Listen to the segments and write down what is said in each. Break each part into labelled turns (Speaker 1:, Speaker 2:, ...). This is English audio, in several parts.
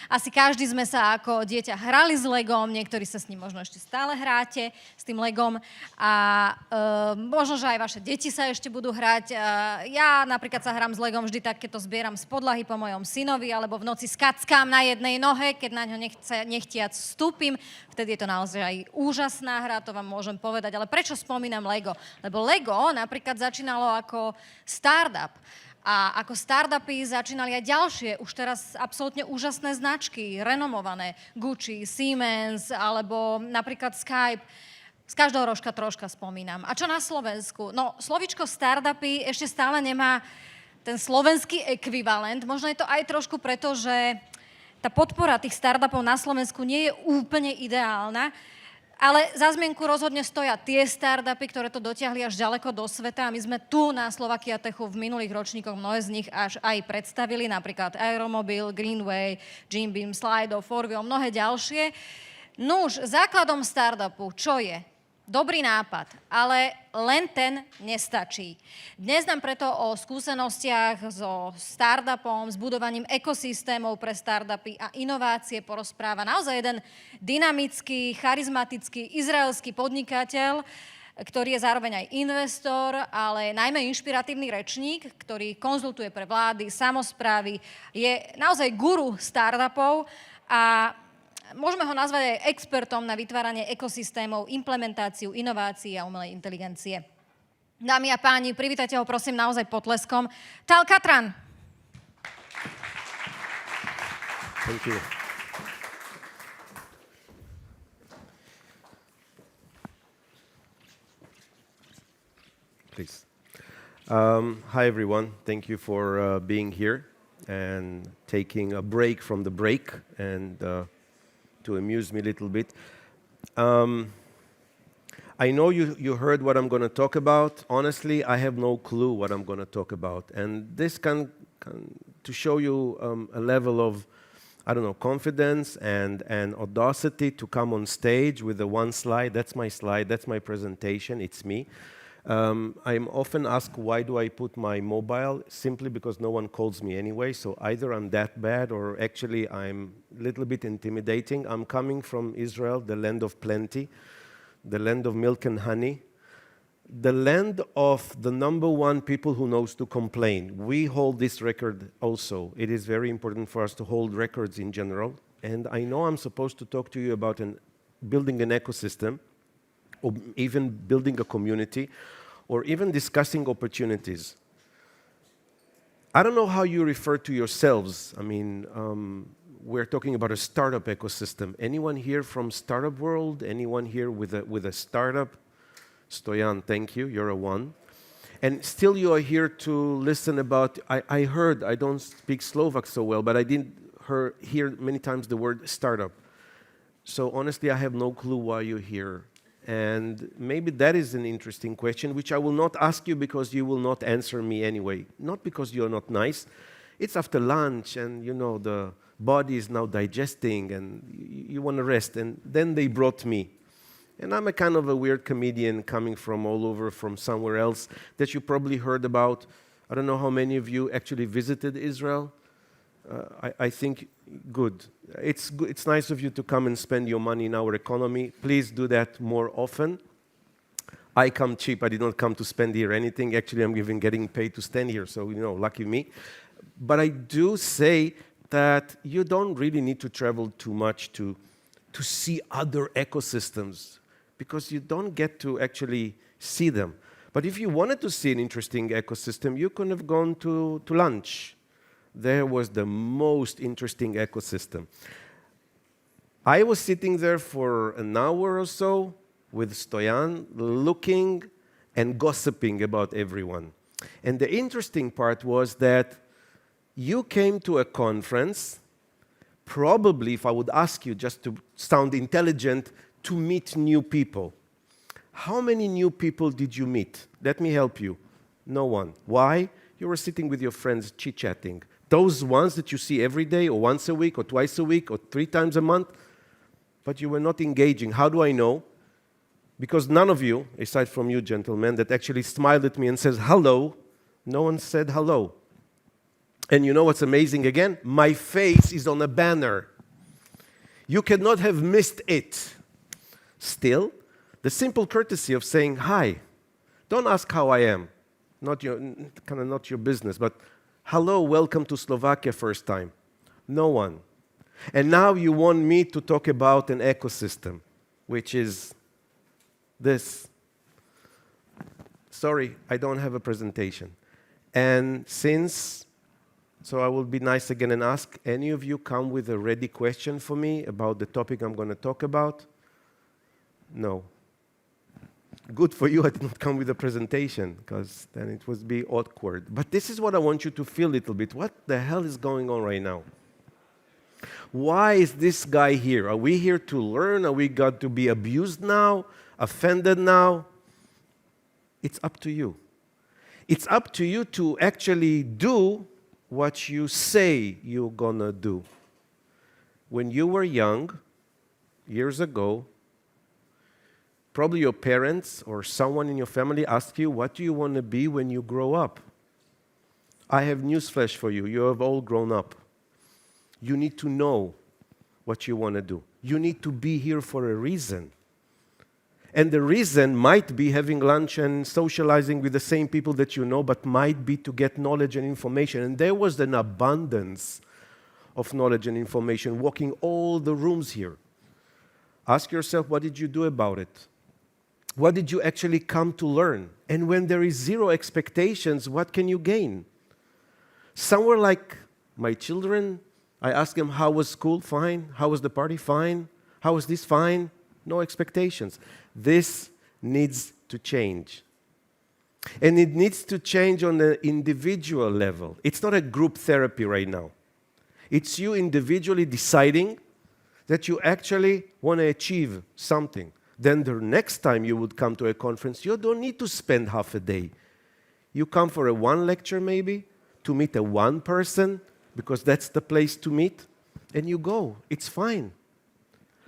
Speaker 1: Asi každý sme sa ako dieťa hrali s Legom, niektorí sa s ním možno ešte stále hráte, s tým Legom. A možno, že aj vaše deti sa ešte budú hrať. Ja napríklad sa hrám s Legom vždy tak, keď to zbieram z podlahy po mojom synovi, alebo v noci skackám na jednej nohe, keď na ňo nechtiac vstúpim. Vtedy je to naozaj aj úžasná hra, to vám môžem povedať. Ale prečo spomínam Lego? Lebo Lego napríklad začínalo ako startup. A ako startupy začínali aj ďalšie, už teraz absolútne úžasné značky, renomované, Gucci, Siemens, alebo napríklad Skype. Z každého rožka troška spomínam. A čo na Slovensku? No, slovíčko startupy ešte stále nemá ten slovenský ekvivalent. Možno je to aj trošku preto, že tá podpora tých startupov na Slovensku nie je úplne ideálna. Ale za zmienku rozhodne stoja tie startupy, ktoré to dotiahli až ďaleko do sveta. A my sme tu na Slovakia Techu v minulých ročníkoch mnohé z nich až aj predstavili, napríklad Aeromobil, Greenway, Jim Beam, Slido, Forvio, mnohé ďalšie. Nuž, základom startupu, čo je? Dobrý nápad, ale len ten nestačí. Dnes nám preto o skúsenostiach so startupom, s budovaním ekosystémov pre startupy a inovácie porozpráva naozaj jeden dynamický, charizmatický, izraelský podnikateľ, ktorý je zároveň aj investor, ale najmä inšpiratívny rečník, ktorý konzultuje pre vlády, samosprávy, je naozaj guru startupov a môžeme ho nazvať aj expertom na vytváranie ekosystémov, implementáciu, inovácií a umelej inteligencie. Dámy a páni, privítajte ho prosím naozaj potleskom. Tal Catran.
Speaker 2: Thank you. Please. Hi everyone. Thank you for being here and taking a break from the break and to amuse me a little bit. I know you heard what I'm going to talk about. Honestly, I have no clue what I'm going to talk about. And this can to show you a level of, I don't know, confidence and audacity to come on stage with the one slide. That's my presentation, it's me. I'm often asked, why do I put my mobile? Simply because no one calls me anyway, so either I'm that bad or actually I'm a little bit intimidating. I'm coming from Israel, the land of plenty, the land of milk and honey, the land of the #1 people who knows to complain. We hold this record also. It is very important for us to hold records in general, and I know I'm supposed to talk to you about building an ecosystem, or even building a community, or even discussing opportunities. I don't know how you refer to yourselves. I mean, we're talking about a startup ecosystem. Anyone here from startup world? Anyone here with a startup? Stoyan, thank you, you're a one. And still you are here to listen about, I heard, I don't speak Slovak so well, but I did hear many times the word startup. So honestly, I have no clue why you're here. And maybe that is an interesting question, which I will not ask you because you will not answer me anyway. Not because you're not nice. It's after lunch and, you know, the body is now digesting and you want to rest. And then they brought me. And I'm a kind of a weird comedian coming from all over, from somewhere else that you probably heard about. I don't know how many of you actually visited Israel. I think good. It's nice of you to come and spend your money in our economy. Please do that more often. I come cheap. I did not come to spend here anything. Actually, I'm even getting paid to stand here, so, you know, lucky me. But I do say that you don't really need to travel too much to see other ecosystems, because you don't get to actually see them. But if you wanted to see an interesting ecosystem, you could have gone to lunch. There was the most interesting ecosystem. I was sitting there for an hour or so with Stoyan, looking and gossiping about everyone. And the interesting part was that you came to a conference, probably, if I would ask you just to sound intelligent, to meet new people. How many new people did you meet? Let me help you. No one. Why? You were sitting with your friends chit-chatting. Those ones that you see every day, or once a week, or twice a week, or 3 times a month, but you were not engaging. How do I know? Because none of you, aside from you gentlemen, that actually smiled at me and says hello, no one said hello. And you know what's amazing again? My face is on a banner. You cannot have missed it. Still, the simple courtesy of saying, hi, don't ask how I am, not your business, but hello, welcome to Slovakia first time. No one. And now you want me to talk about an ecosystem, which is this. Sorry, I don't have a presentation. And so I will be nice again and ask, any of you come with a ready question for me about the topic I'm going to talk about? No. Good for you, I did not come with a presentation, because then it would be awkward. But this is what I want you to feel a little bit. What the hell is going on right now? Why is this guy here? Are we here to learn? Are we got to be abused now? Offended now? It's up to you. It's up to you to actually do what you say you're gonna do. When you were young, years ago, probably your parents or someone in your family asked you, what do you want to be when you grow up? I have newsflash for you. You have all grown up. You need to know what you want to do. You need to be here for a reason. And the reason might be having lunch and socializing with the same people that you know, but might be to get knowledge and information. And there was an abundance of knowledge and information walking all the rooms here. Ask yourself, what did you do about it? What did you actually come to learn? And when there is zero expectations, what can you gain? Somewhere like my children, I ask them, how was school? Fine. How was the party? Fine. How was this? Fine. No expectations. This needs to change. And it needs to change on an individual level. It's not a group therapy right now. It's you individually deciding that you actually want to achieve something. Then the next time you would come to a conference, you don't need to spend half a day. You come for a one lecture maybe, to meet a one person, because that's the place to meet, and you go. It's fine.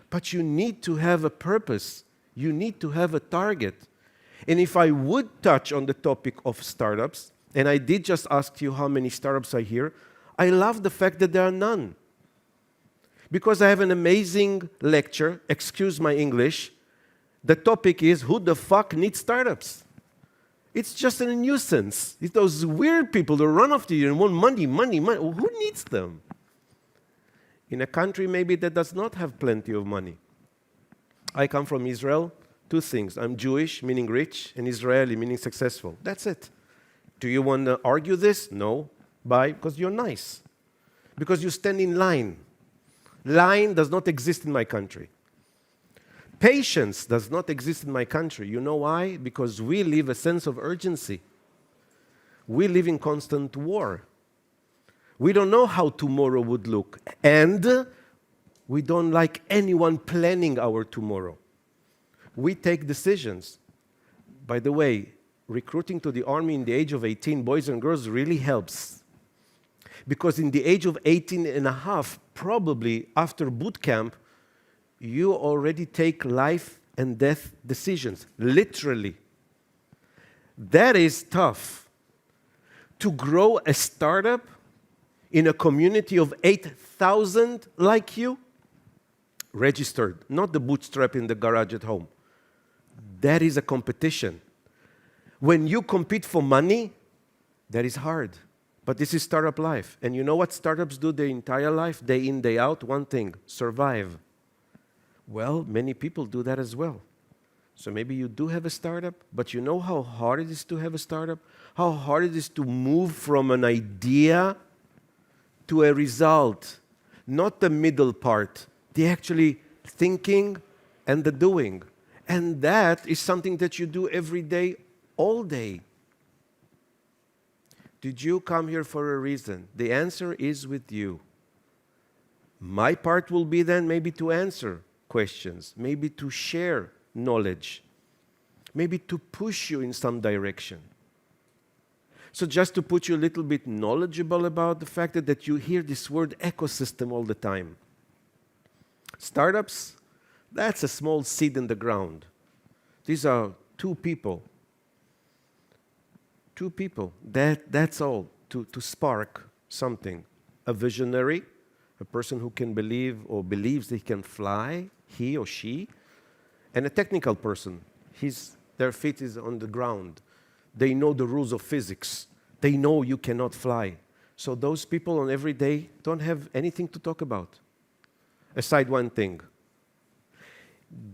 Speaker 2: But you need to have a purpose. You need to have a target. And if I would touch on the topic of startups, and I did just ask you how many startups are here, I love the fact that there are none. Because I have an amazing lecture, excuse my English, the topic is, who the fuck needs startups? It's just a nuisance. It's those weird people that run after you and want money. Who needs them? In a country maybe that does not have plenty of money. I come from Israel. Two things. I'm Jewish, meaning rich, and Israeli, meaning successful. That's it. Do you want to argue this? No. Why? Because you're nice. Because you stand in line. Line does not exist in my country. Patience does not exist in my country. You know why? Because we live a sense of urgency. We live in constant war. We don't know how tomorrow would look. And we don't like anyone planning our tomorrow. We take decisions. By the way, recruiting to the army in the age of 18, boys and girls, really helps. Because in the age of 18 and a half, probably after boot camp, you already take life and death decisions, literally. That is tough. To grow a startup in a community of 8,000 like you, registered, not the bootstrap in the garage at home. That is a competition. When you compete for money, that is hard. But this is startup life. And you know what startups do their entire life, day in, day out? One thing, survive. Well, many people do that as well. So maybe you do have a startup, but you know how hard it is to have a startup? How hard it is to move from an idea to a result. Not the middle part, the actually thinking and the doing. And that is something that you do every day, all day. Did you come here for a reason? The answer is with you. My part will be then maybe to answer questions, maybe to share knowledge, maybe to push you in some direction. So just to put you a little bit knowledgeable about the fact that you hear this word ecosystem all the time. Startups, that's a small seed in the ground. These are two people. Two people, that's all, to spark something. A visionary, a person who can believe or believes that he can fly, he or she, and a technical person. Their feet is on the ground. They know the rules of physics. They know you cannot fly. So those people on every day don't have anything to talk about. Aside one thing.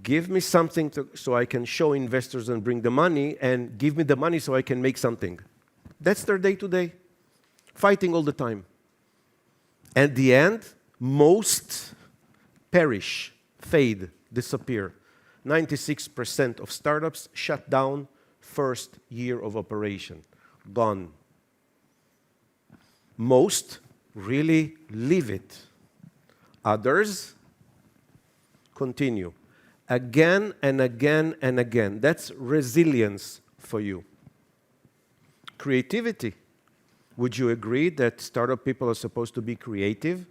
Speaker 2: Give me something so I can show investors and bring the money, and give me the money so I can make something. That's their day-to-day. Fighting all the time. At the end, most perish, fade, disappear. 96% of startups shut down first year of operation. Gone. Most really leave it. Others continue. Again and again and again. That's resilience for you. Creativity. Would you agree that startup people are supposed to be creative?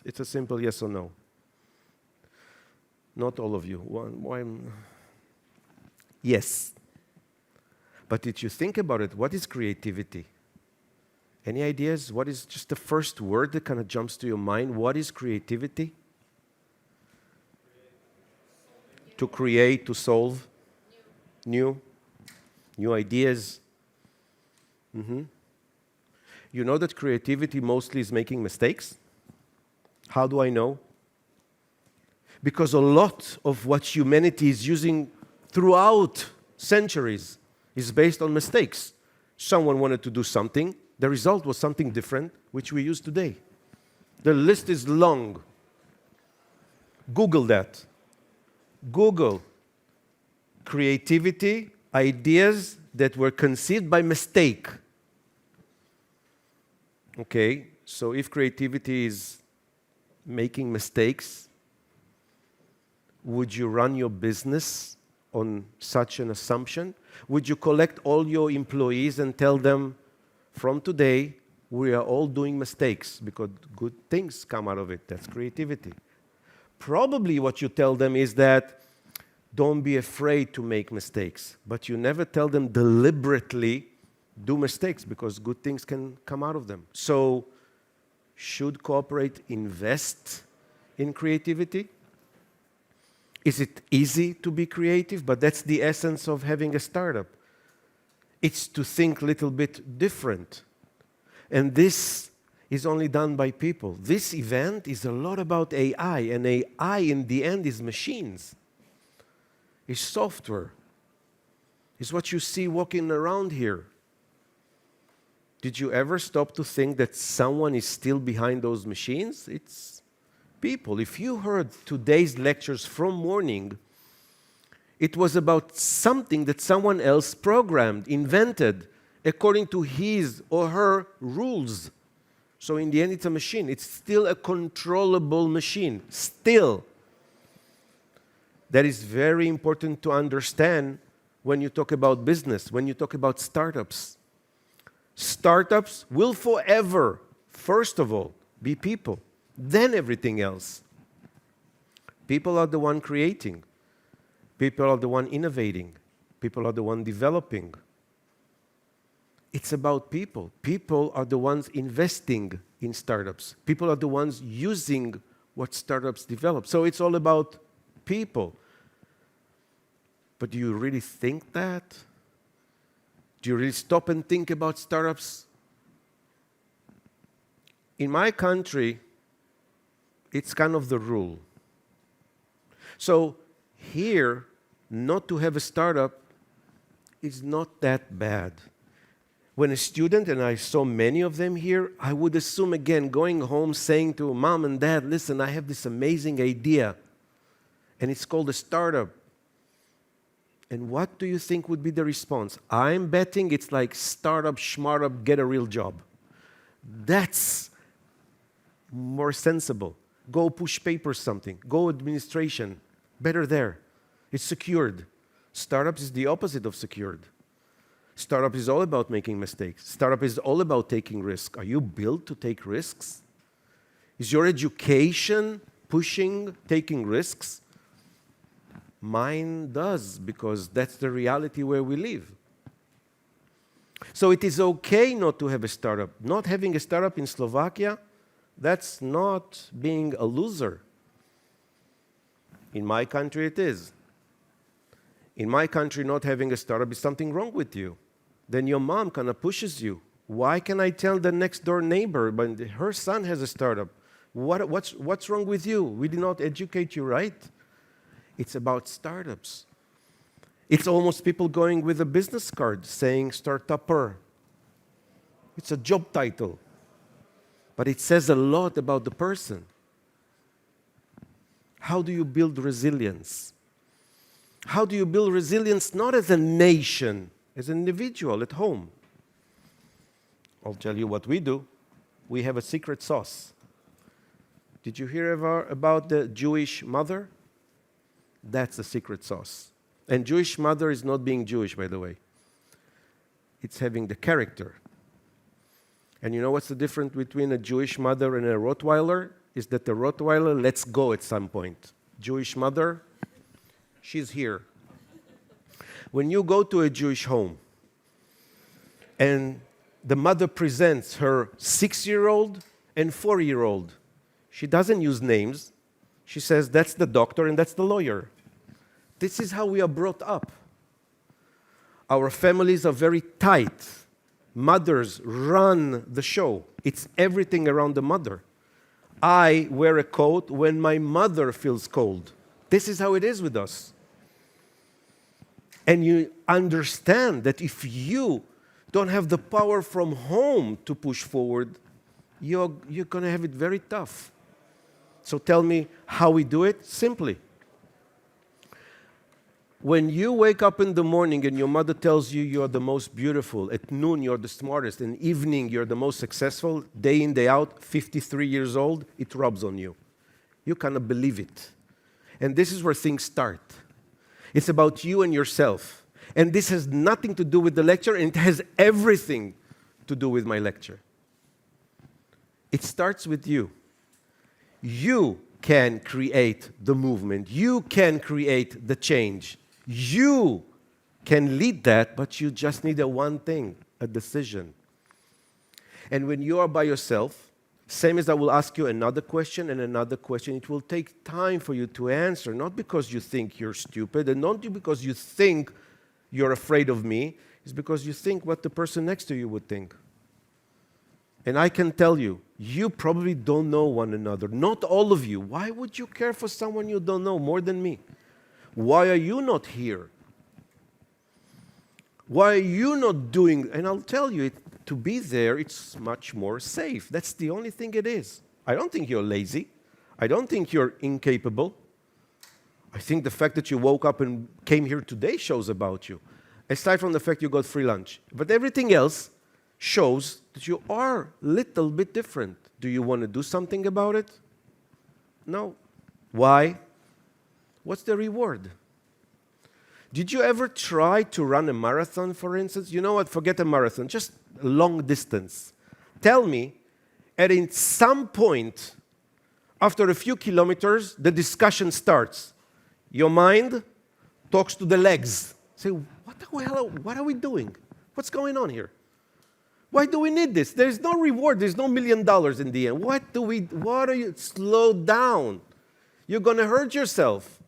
Speaker 2: It's a simple yes or no. Not all of you. Yes. But if you think about it, what is creativity? Any ideas? What is just the first word that kind of jumps to your mind? What is creativity? To create, to solve. New ideas. You know that creativity mostly is making mistakes? How do I know? Because a lot of what humanity is using throughout centuries is based on mistakes. Someone wanted to do something. The result was something different, which we use today. The list is long. Google that. Google creativity, ideas that were conceived by mistake. Okay, so if creativity is making mistakes, would you run your business on such an assumption? Would you collect all your employees and tell them, from today, we are all doing mistakes because good things come out of it? That's creativity. Probably what you tell them is that don't be afraid to make mistakes, but you never tell them deliberately do mistakes because good things can come out of them. So, should corporate invest in creativity? Is it easy to be creative? But that's the essence of having a startup. It's to think a little bit different. And this is only done by people. This event is a lot about AI, and AI in the end is machines. It's software. It's what you see walking around here. Did you ever stop to think that someone is still behind those machines? It's people. If you heard today's lectures from morning, it was about something that someone else programmed, invented, according to his or her rules. So in the end, it's a machine. It's still a controllable machine. Still. That is very important to understand when you talk about business, when you talk about startups. Startups will forever, first of all, be people, then everything else. People are the one creating. People are the one innovating. People are the one developing. It's about people. People are the ones investing in startups. People are the ones using what startups develop. So it's all about people. But do you really think that? Do you really stop and think about startups? In my country, it's kind of the rule. So here, not to have a startup is not that bad. When a student, and I saw many of them here, I would assume again, going home saying to mom and dad, listen, I have this amazing idea, and it's called a startup. And what do you think would be the response? I'm betting it's like startup, schmartup, get a real job. That's more sensible. Go push papers something. Go administration. Better there. It's secured. Startups is the opposite of secured. Startup is all about making mistakes. Startup is all about taking risks. Are you built to take risks? Is your education pushing taking risks? Mine does, because that's the reality where we live. So it is okay not to have a startup. Not having a startup in Slovakia That's not being a loser. In my country, it is. In my country, not having a startup is something wrong with you. Then your mom kind of pushes you. Why can I tell the next door neighbor when her son has a startup? What's wrong with you? We did not educate you right. It's about startups. It's almost people going with a business card saying startupper. It's a job title. But it says a lot about the person. How do you build resilience? How do you build resilience not as a nation, as an individual at home? I'll tell you what we do. We have a secret sauce. Did you hear about the Jewish mother? That's the secret sauce. And Jewish mother is not being Jewish, by the way. It's having the character. And you know what's the difference between a Jewish mother and a Rottweiler? Is that the Rottweiler lets go at some point. Jewish mother, she's here. When you go to a Jewish home and the mother presents her 6-year-old and 4-year-old, she doesn't use names. She says, that's the doctor and that's the lawyer. This is how we are brought up. Our families are very tight. Mothers run the show. It's everything around the mother. I wear a coat when my mother feels cold. This is how it is with us. And you understand that if you don't have the power from home to push forward, you're going to have it very tough. So tell me how we do it? Simply. When you wake up in the morning and your mother tells you you're the most beautiful, at noon you're the smartest, in evening you're the most successful, day in, day out, 53 years old, it rubs on you. You kind of believe it. And this is where things start. It's about you and yourself. And this has nothing to do with the lecture, and it has everything to do with my lecture. It starts with you. You can create the movement. You can create the change. You can lead that, but you just need one thing, a decision. And when you are by yourself, same as I will ask you another question and another question, it will take time for you to answer, not because you think you're stupid, and not because you think you're afraid of me, it's because you think what the person next to you would think. And I can tell you, you probably don't know one another. Not all of you. Why would you care for someone you don't know more than me? Why are you not here? Why are you not doing? And I'll tell you, to be there, it's much more safe. That's the only thing it is. I don't think you're lazy. I don't think you're incapable. I think the fact that you woke up and came here today shows about you. Aside from the fact you got free lunch. But everything else shows that you are a little bit different. Do you want to do something about it? No. Why? What's the reward? Did you ever try to run a marathon, for instance? You know what? Forget a marathon, just a long distance. Tell me, at some point, after a few kilometers, the discussion starts. Your mind talks to the legs. Say, what are we doing? What's going on here? Why do we need this? There's no reward. There's no $1 million in the end. What are you? Slow down. You're going to hurt yourself.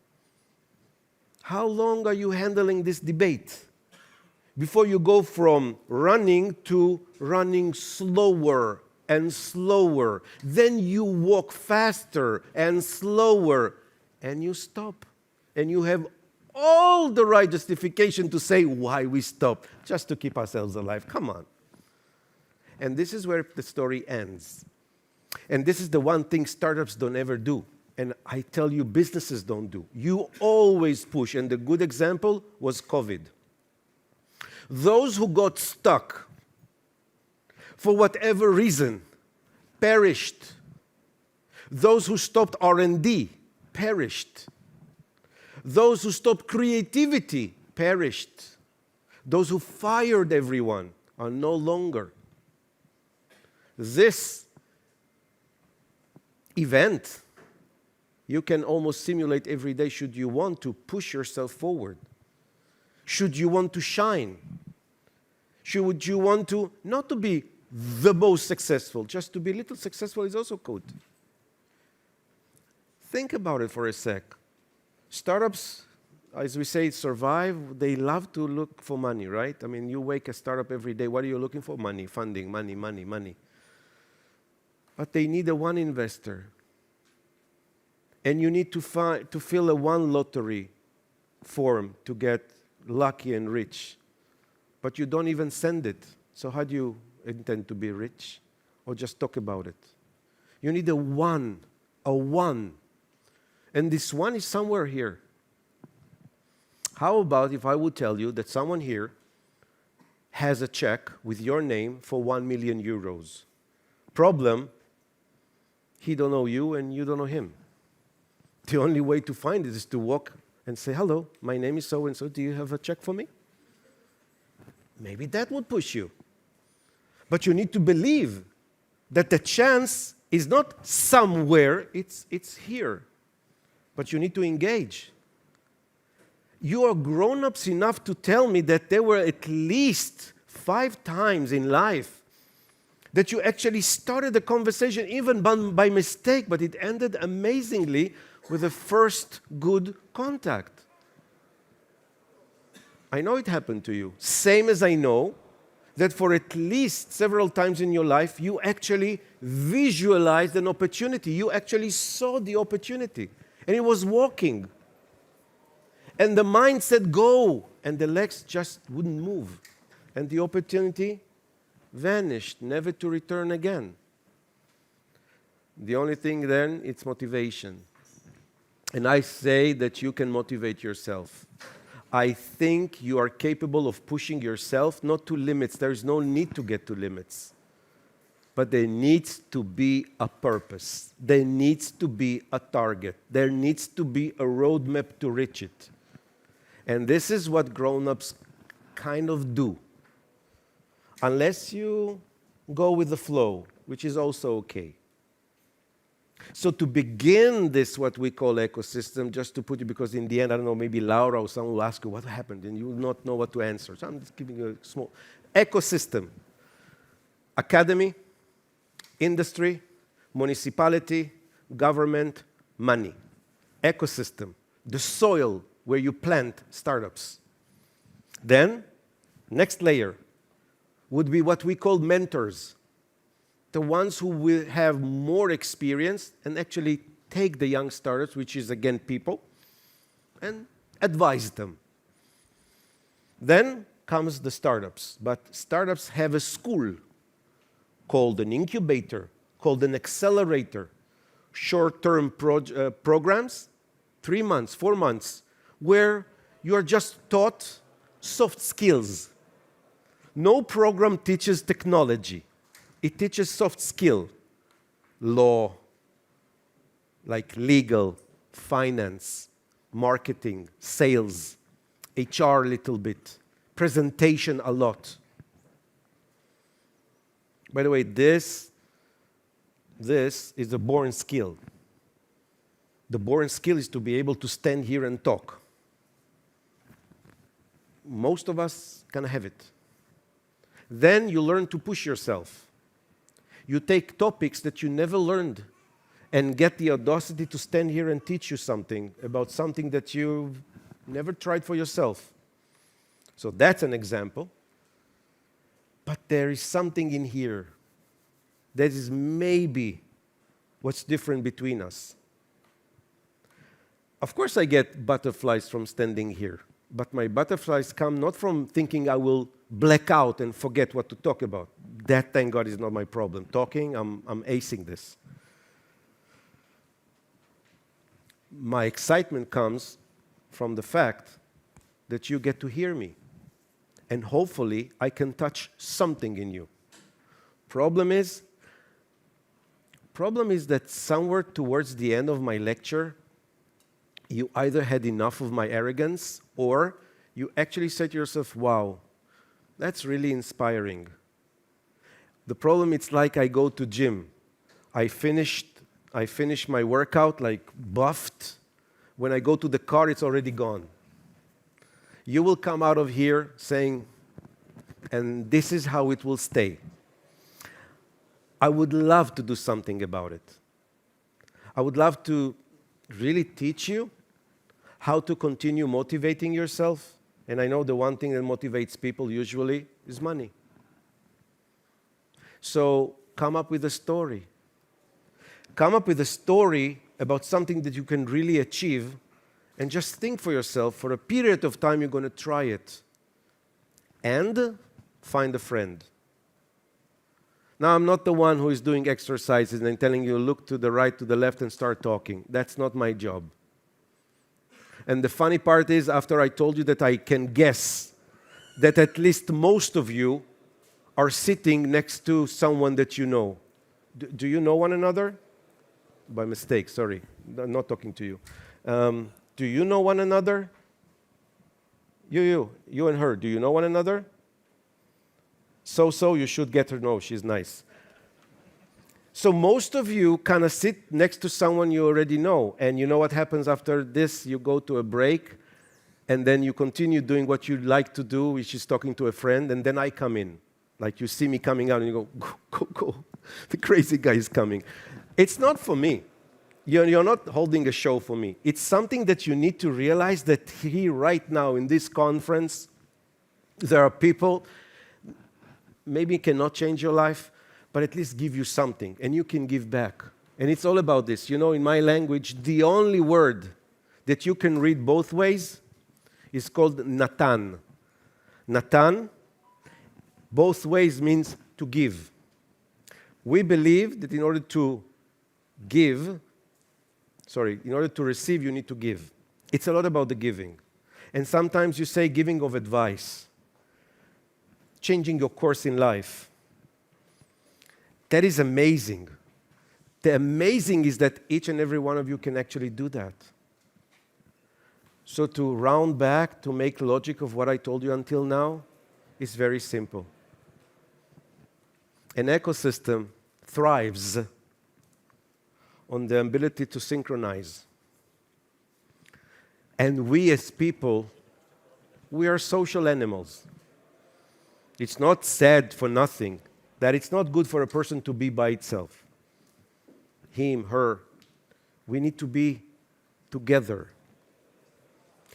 Speaker 2: How long are you handling this debate before you go from running to running slower and slower? Then you walk faster and slower, and you stop. And you have all the right justification to say why we stop, just to keep ourselves alive. Come on. And this is where the story ends. And this is the one thing startups don't ever do. And I tell you, businesses don't do. You always push. And the good example was COVID. Those who got stuck, for whatever reason, perished. Those who stopped R&D perished. Those who stopped creativity perished. Those who fired everyone are no longer. This event, you can almost simulate every day should you want to push yourself forward. Should you want to shine? Should you want to, not to be the most successful. Just to be a little successful is also good. Think about it for a sec. Startups, as we say, survive. They love to look for money, right? I mean, you wake a startup every day. What are you looking for? Money, funding, money, money, money. But they need a one investor. And you need to fill a one lottery form to get lucky and rich. But you don't even send it. So how do you intend to be rich? Or just talk about it? You need a one. And this one is somewhere here. How about if I would tell you that someone here has a check with your name for 1 million euros? Problem, he don't know you and you don't know him. The only way to find it is to walk and say, hello, my name is so-and-so, do you have a check for me? Maybe that would push you. But you need to believe that the chance is not somewhere, it's here. But you need to engage. You are grown-ups enough to tell me that there were at least 5 times in life that you actually started a conversation, even by mistake, but it ended amazingly with a first good contact. I know it happened to you. Same as I know that for at least several times in your life, you actually visualized an opportunity. You actually saw the opportunity. And it was walking. And the mind said, go. And the legs just wouldn't move. And the opportunity vanished, never to return again. The only thing then, it's motivation. And I say that you can motivate yourself. I think you are capable of pushing yourself, not to limits. There is no need to get to limits. But there needs to be a purpose. There needs to be a target. There needs to be a roadmap to reach it. And this is what grown-ups kind of do. Unless you go with the flow, which is also okay. So to begin this, what we call ecosystem, just to put you, because in the end, I don't know, maybe Laura or someone will ask you what happened, and you will not know what to answer. So I'm just giving you a small ecosystem. Academy, industry, municipality, government, money. Ecosystem, the soil where you plant startups. Then, next layer would be what we call mentors. The ones who will have more experience and actually take the young startups, which is again people, and advise them. Then comes the startups. But startups have a school called an incubator, called an accelerator, short-term programs, 3 months, 4 months, where you are just taught soft skills. No program teaches technology. It teaches soft skill, law, like legal, finance, marketing, sales, HR a little bit, presentation a lot. By the way, this is a born skill. The born skill is to be able to stand here and talk. Most of us can have it. Then you learn to push yourself. You take topics that you never learned and get the audacity to stand here and teach you something about something that you've never tried for yourself. So that's an example. But there is something in here that is maybe what's different between us. Of course, I get butterflies from standing here. But my butterflies come not from thinking I will black out and forget what to talk about. That, thank God, is not my problem. Talking, I'm acing this. My excitement comes from the fact that you get to hear me. And hopefully, I can touch something in you. Problem is that somewhere towards the end of my lecture, you either had enough of my arrogance or you actually said to yourself, wow, that's really inspiring. The problem, it's like I go to gym. I finish my workout like buffed. When I go to the car, it's already gone. You will come out of here saying, and this is how it will stay. I would love to do something about it. I would love to really teach you how to continue motivating yourself. And I know the one thing that motivates people usually is money. So come up with a story. Come up with a story about something that you can really achieve, and just think for yourself, for a period of time you're going to try it. And find a friend. Now, I'm not the one who is doing exercises and telling you, look to the right, to the left, and start talking. That's not my job. And the funny part is, after I told you that, I can guess that at least most of you are sitting next to someone that you know. Do you know one another? By mistake, sorry. I'm not talking to you. Do you know one another? You and her, do you know one another? So, you should get her. No, she's nice. So most of you kind of sit next to someone you already know. And you know what happens after this? You go to a break, and then you continue doing what you like to do, which is talking to a friend, and then I come in. Like you see me coming out, and you go. The crazy guy is coming. It's not for me. You're not holding a show for me. It's something that you need to realize, that here, right now, in this conference, there are people, maybe cannot change your life, but at least give you something, and you can give back. And it's all about this. You know, in my language, the only word that you can read both ways is called Natan. Natan, both ways means to give. We believe that in order to receive, you need to give. It's a lot about the giving. And sometimes you say giving of advice, changing your course in life. That is amazing. The amazing is that each and every one of you can actually do that. So to round back, to make logic of what I told you until now, is very simple. An ecosystem thrives on the ability to synchronize. And we as people, we are social animals. It's not said for nothing that it's not good for a person to be by itself. Him, her. We need to be together.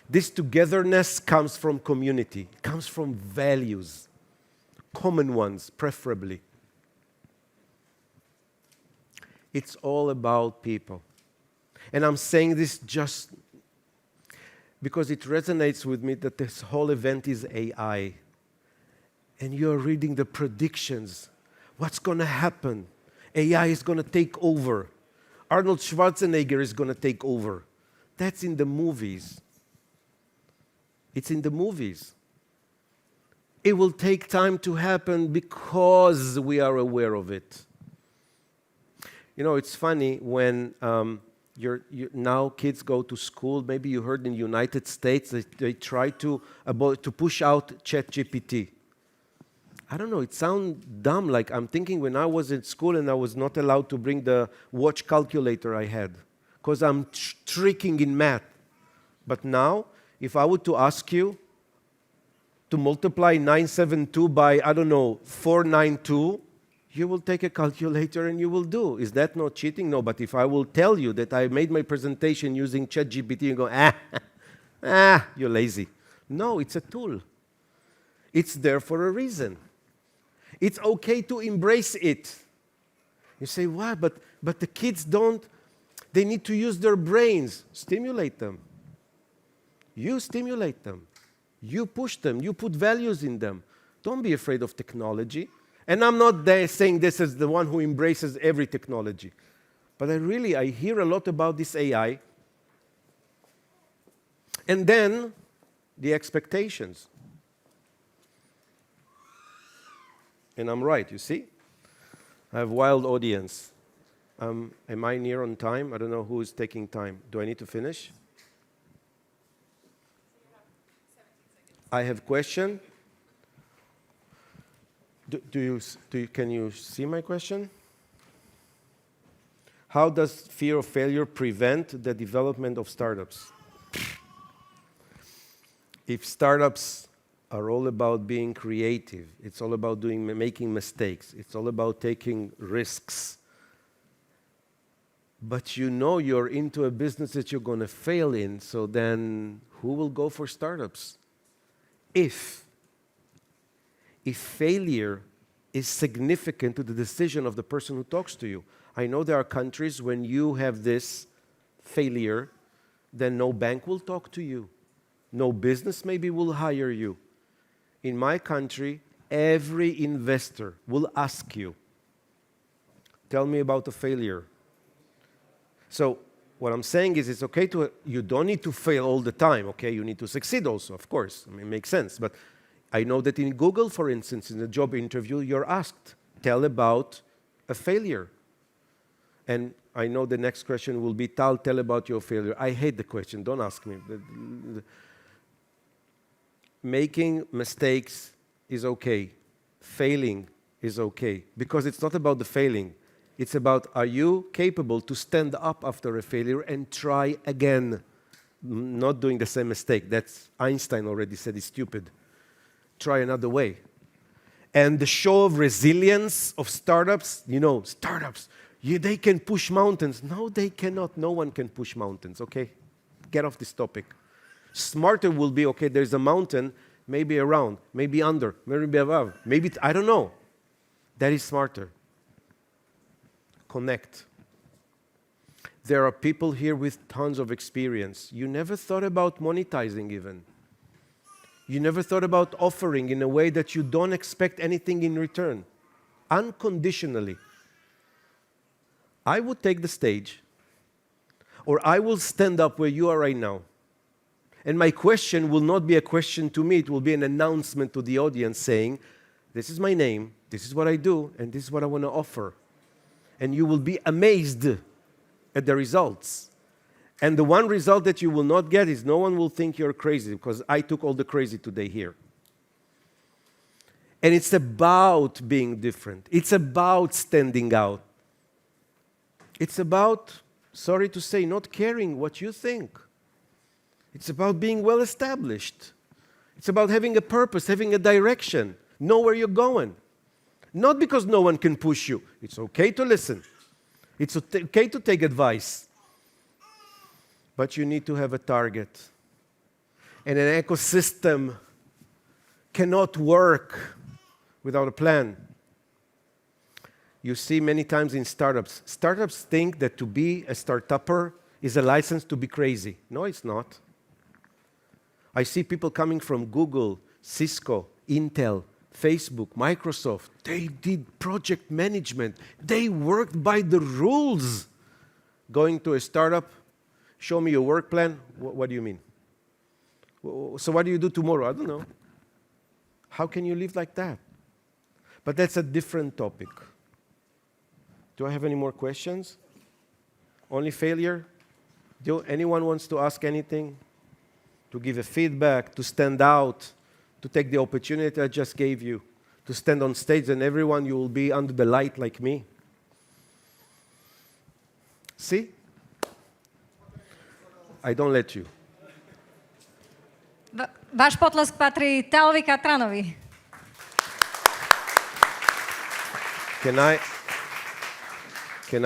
Speaker 2: This togetherness comes from community, comes from values, common ones, preferably. It's all about people. And I'm saying this just because it resonates with me that this whole event is AI. And you're reading the predictions. What's going to happen? AI is going to take over. Arnold Schwarzenegger is going to take over. That's in the movies. It's in the movies. It will take time to happen because we are aware of it. You know, it's funny when now kids go to school. Maybe you heard in the United States that they try to push out ChatGPT. I don't know, it sounds dumb. Like I'm thinking when I was in school and I was not allowed to bring the watch calculator I had because I'm tricking in math. But now, if I were to ask you to multiply 972 by, 492, you will take a calculator and you will do. Is that not cheating? No, but if I will tell you that I made my presentation using ChatGPT, you go, you're lazy. No, it's a tool. It's there for a reason. It's okay to embrace it. You say, why? But the kids don't. They need to use their brains. Stimulate them. You stimulate them. You push them. You put values in them. Don't be afraid of technology. And I'm not saying this as the one who embraces every technology. But I hear a lot about this AI. And then the expectations. And I'm right, you see? I have wild audience. Am I near on time? I don't know who is taking time. Do I need to finish? I have question. Can you see my question? How does fear of failure prevent the development of startups? If startups are all about being creative. It's all about making mistakes. It's all about taking risks. But you know you're into a business that you're going to fail in, so then who will go for startups? If failure is significant to the decision of the person who talks to you. I know there are countries when you have this failure, then no bank will talk to you. No business maybe will hire you. In my country, every investor will ask you, tell me about a failure. So what I'm saying is it's okay you don't need to fail all the time, okay? You need to succeed also, of course. I mean, it makes sense. But I know that in Google, for instance, in a job interview, you're asked, tell about a failure. And I know the next question will be, Tal, tell about your failure. I hate the question, don't ask me. Making mistakes is okay. Failing is okay. Because it's not about the failing. It's about, are you capable to stand up after a failure and try again? Not doing the same mistake. That's Einstein already said it's stupid. Try another way. And the show of resilience of startups, startups, they can push mountains. No, they cannot. No one can push mountains, okay? Get off this topic. Smarter will be, okay, there's a mountain, maybe around, maybe under, maybe above, I don't know. That is smarter. Connect. There are people here with tons of experience. You never thought about monetizing even. You never thought about offering in a way that you don't expect anything in return. Unconditionally. I would take the stage, or I will stand up where you are right now. And my question will not be a question to me, it will be an announcement to the audience saying, this is my name, this is what I do, and this is what I want to offer. And you will be amazed at the results. And the one result that you will not get is no one will think you're crazy, because I took all the crazy today here. And it's about being different. It's about standing out. It's about, sorry to say, not caring what you think. It's about being well established. It's about having a purpose, having a direction, know where you're going. Not because no one can push you. It's okay to listen. It's okay to take advice. But you need to have a target. And an ecosystem cannot work without a plan. You see many times in startups think that to be a startupper is a license to be crazy. No, it's not. I see people coming from Google, Cisco, Intel, Facebook, Microsoft. They did project management. They worked by the rules. Going to a startup, show me your work plan. What do you mean? So what do you do tomorrow? I don't know. How can you live like that? But that's a different topic. Do I have any more questions? Only failure? Anyone wants to ask anything? To give a feedback, to stand out, to take the opportunity I just gave you, to stand on stage and everyone, you will be under the light like me. See? I don't let you.
Speaker 1: Váš potlesk patrí Talovi Catranovi.
Speaker 2: Can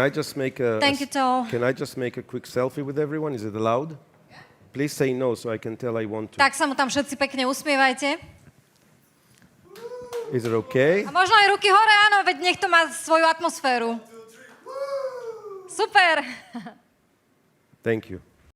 Speaker 2: I just make a
Speaker 1: Thank you, Tal.
Speaker 2: Can I just make a quick selfie with everyone? Is it allowed? Yeah. Please say no so I can tell I want to.
Speaker 1: Tak sa mu tam všetci pekne usmievajte.
Speaker 2: Is it okay?
Speaker 1: A možno aj ruky hore, áno, veď nech to má svoju atmosféru. Super.
Speaker 2: Thank you.